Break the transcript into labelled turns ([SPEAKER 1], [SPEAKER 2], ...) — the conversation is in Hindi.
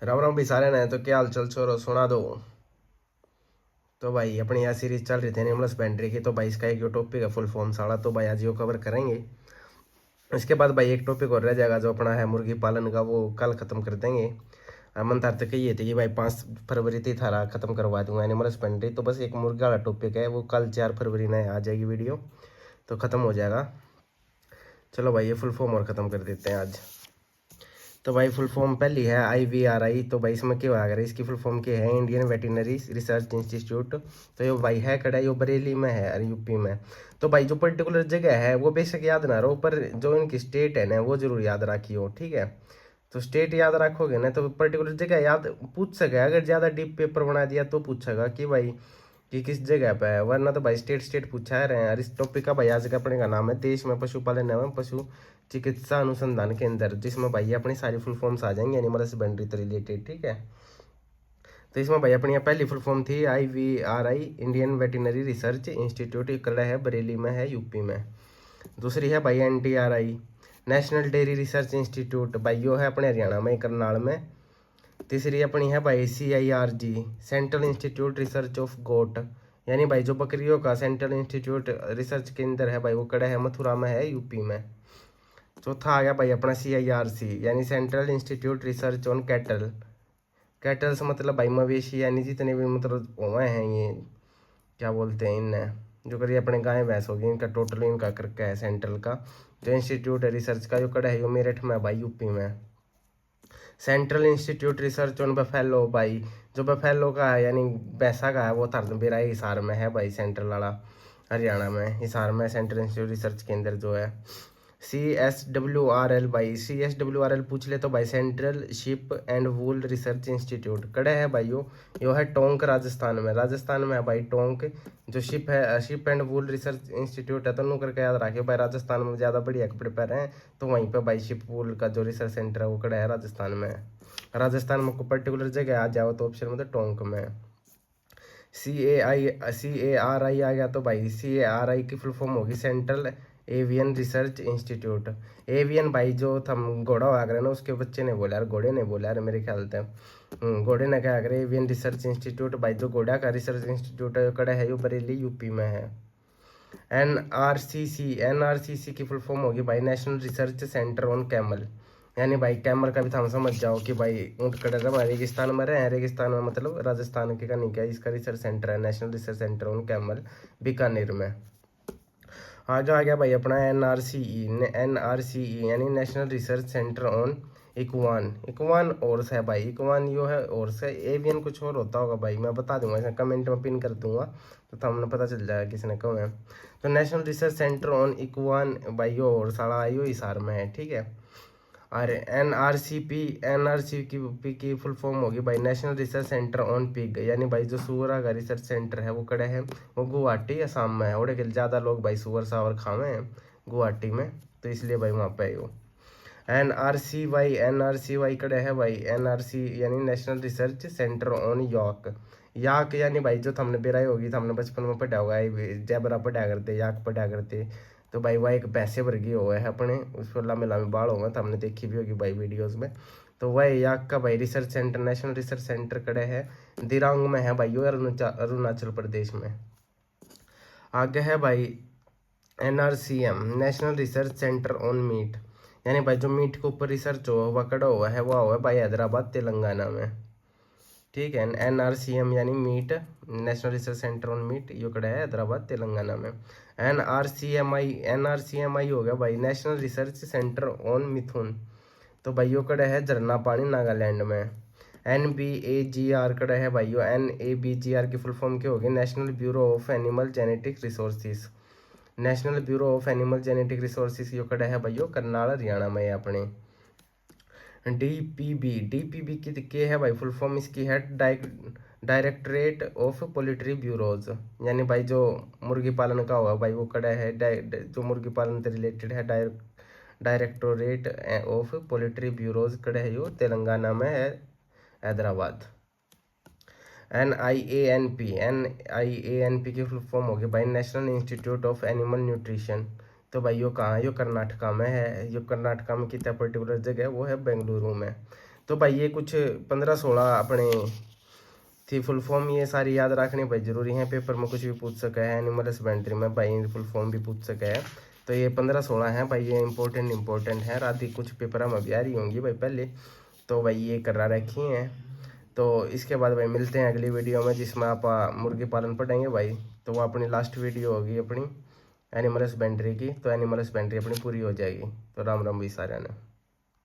[SPEAKER 1] राम राम भी सारे ने। तो क्या हाल चल छोरो सुना दो। तो भाई अपनी यह सीरीज चल रही थी एनिमल हस्बेंड्री की। तो भाई इसका एक टॉपिक है फुल फॉर्म सारा। तो भाई आज यो कवर करेंगे। इसके बाद भाई एक टॉपिक और रह जाएगा जो अपना है मुर्गी पालन का, वो कल खत्म कर देंगे। मन था तो कही थी कि भाई 5 फरवरी थी थारा खत्म करवा दूंगा एनिमल हस्बेंड्री। तो बस एक मुर्गा वाला टॉपिक है, वो कल 4 फरवरी ने आ जाएगी वीडियो, तो खत्म हो जाएगा। चलो भाई ये फुल फॉर्म और ख़त्म कर देते हैं आज। तो भाई फुल फॉर्म पहली है IVRI। तो भाई इसमें क्या होगा, इसकी फुल फॉर्म क्या है, इंडियन वेटरनरी रिसर्च इंस्टीट्यूट। तो ये भाई है कड़ा, ये बरेली में है और यूपी में। तो भाई जो पर्टिकुलर जगह है वो बेशक याद ना रहो, पर जो इनकी स्टेट है ना वो जरूर याद रखियो, ठीक है। तो स्टेट याद रखोगे ना तो पर्टिकुलर जगह याद पूछ सके। अगर ज़्यादा डीप पेपर बना दिया तो पूछेगा कि भाई कि किस जगह पे है, वरना तो भाई स्टेट स्टेट पूछा है रहे हैं। और इस टॉपिक का भाई आज का अपने का नाम है देश में पशुपालन एवं पशु चिकित्सा अनुसंधान केंद्र, जिसमें भाई अपनी सारी फुल फॉर्म्स आ जाएंगे एनिमल हस्बेंड्री से रिलेटेड, ठीक है। तो इसमें भाई अपनी पहली फुल फॉर्म थी IVRI, Indian veterinary research institute, कड़ा है बरेली में है यूपी में। दूसरी है भाई NTRI, national dairy research institute, भाई यो है अपने हरियाणा में करनाल में। तीसरी अपनी है भाई CIRG, central institute research of goat, यानी भाई जो बकरियों का सेंट्रल इंस्टीट्यूट रिसर्च केंद्र है भाई वो कड़ा है मथुरा में है यूपी में। चौथा आ गया भाई अपना CIRC, यानी central institute research on cattle. Kettles मतलब भाई मवेशी, यानी जितने भी मतलब हुए हैं ये क्या बोलते हैं इन्हें, जो करिए अपने गाय भैंस होगी, इनका टोटल इनका करके है सेंट्रल का जो इंस्टीट्यूट है रिसर्च का, जो कड़ा है यो मेरठ में भाई यूपी में। Central institute research on buffalo, भाई जो बफेलो का है यानी भैंसा का है वो बेरा हिसार में है भाई, सेंट्रल वाला हरियाणा में हिसार में सेंट्रल इंस्टीट्यूट रिसर्च केंद्र जो है। CSWRL, भाई CSWRL पूछ ले तो भाई central ship and wool research institute कड़े है भाई यो है टोंक राजस्थान में। राजस्थान में है भाई टोंक। जो शिप है ship and wool research institute है, तो नू करके याद रखियो भाई, राजस्थान में ज़्यादा बढ़िया कपड़े पहने हैं तो वहीं पे भाई शिप वूल का जो रिसर्च सेंटर है वो कड़ा है राजस्थान में। राजस्थान में कोई पर्टिकुलर जगह आ जाओ तो ऑप्शन में तो टोंक में। CARI आ गया। तो भाई CARI की फुल फॉर्म होगी central avian research institute. Avian भाई जो थम घोड़ा हुआ करे ना, उसके बच्चे ने बोला यार, घोड़े ने बोला यार मेरे ख्याल से। घोड़े ने क्या करे, एवियन रिसर्च इंस्टीट्यूट, भाई जो घोड़ा का रिसर्च इंस्टीट्यूट है कड़ा है यो बरेली यूपी में है। NRCC की फुल फॉर्म होगी भाई national research centre on camel, यानी भाई कैमल का भी था समझ जाओ कि भाई ऊँट कड़ा रहा रेगिस्तान में रहे हैं, रेगिस्तान में मतलब राजस्थान के का नहीं क्या, इसका रिसर्च सेंटर है national research centre on camel Bikaner में। आज आ गया भाई अपना NRCE यानी national research centre on equine. Equine horse है भाई, इक्वान यो है ओर्स है। एवियन कुछ और होता होगा भाई, मैं बता दूंगा इसमें कमेंट में पिन कर दूंगा तो हमने पता चल जाएगा किसने कहा है। तो नेशनल रिसर्च सेंटर ऑन इक्वान भाई यो और सारा आयो हिसार में है, ठीक है। और NRCP की फुल फॉर्म होगी भाई national research centre on pig, यानी भाई जो सुअर का रिसर्च सेंटर है वो कड़े है वो गुवाहाटी असम में है। और ज़्यादा लोग भाई सुअर सावर खावे हैं गुवाहाटी में, तो इसलिए भाई वहाँ पे वो। NRCY कड़े है भाई NRC यानी नेशनल रिसर्च सेंटर ऑन याक। याक यानी भाई जो हमने बेराई होगी, हमने बचपन में पढ़ा होगा, जैबरा पढ़ा करते, याक पढ़ा करते। तो भाई वह एक पैसे वर्गी हुआ है अपने, उस पर लंबे लंबे बाल होंगे, तो हमने देखी भी होगी भाई वीडियोस में। तो वह याक का भाई research centre national research centre कड़े है दिरांग में है भाई, यो अरुणाचल प्रदेश में। आगे है भाई NRCM national research centre on meat, यानी भाई जो मीट के ऊपर रिसर्च हुआ कड़ा हुआ है वो हुआ भाई हैदराबाद तेलंगाना में, ठीक है। NRCM यानी meat national research centre on meat, यो कड़ा है हैदराबाद तेलंगाना में। NRCMI हो गया भाई national research centre on mithun, तो भाई यो कड़ा है झरना पानी नागालैंड में। NBAGR कड़ा है भाई यो NABGR की फुल फॉर्म क्या होगी, national bureau of animal genetic resources. National bureau of animal genetic resources यो कड़ा है भाई यो करनाल हरियाणा में है अपने। DPB की है भाई फुल फॉर्म इसकी है डायरेक्टरेट ऑफ पोल्ट्री ब्यूरोज, यानी भाई जो मुर्गी पालन का हुआ भाई वो कड़ा है जो मुर्गी पालन से रिलेटेड है डायरेक्टोरेट ऑफ पोल्ट्री ब्यूरोज कड़े है यो तेलंगाना में है हैदराबाद। NIANP की फुल फॉर्म होगी भाई national institute of animal nutrition, तो भाई यो कहाँ है, यो कर्नाटका में है। यो कर्नाटका में कितना पर्टिकुलर जगह है वो है बेंगलुरु में। तो भाई ये कुछ 15-16 अपने थी फुल फॉर्म, ये सारी याद रखनी भाई ज़रूरी है। पेपर में कुछ भी पूछ सका है, एनिमल हस्बेंड्री में भाई फुल फॉर्म भी पूछ सका है। तो ये 15-16 है भाई, ये इंपॉर्टेंट है। आदि कुछ पेपर में भी आ रही होंगी भाई पहले, तो भाई ये करा रखी हैं। तो इसके बाद भाई मिलते हैं अगली वीडियो में, जिसमें आप मुर्गी पालन पढ़ेंगे भाई। तो वो अपनी लास्ट वीडियो होगी अपनी एनिमल हस्बेंड्री की। तो एनिमल हस्बेंड्री अपनी पूरी हो जाएगी। तो राम राम भी सारे ने।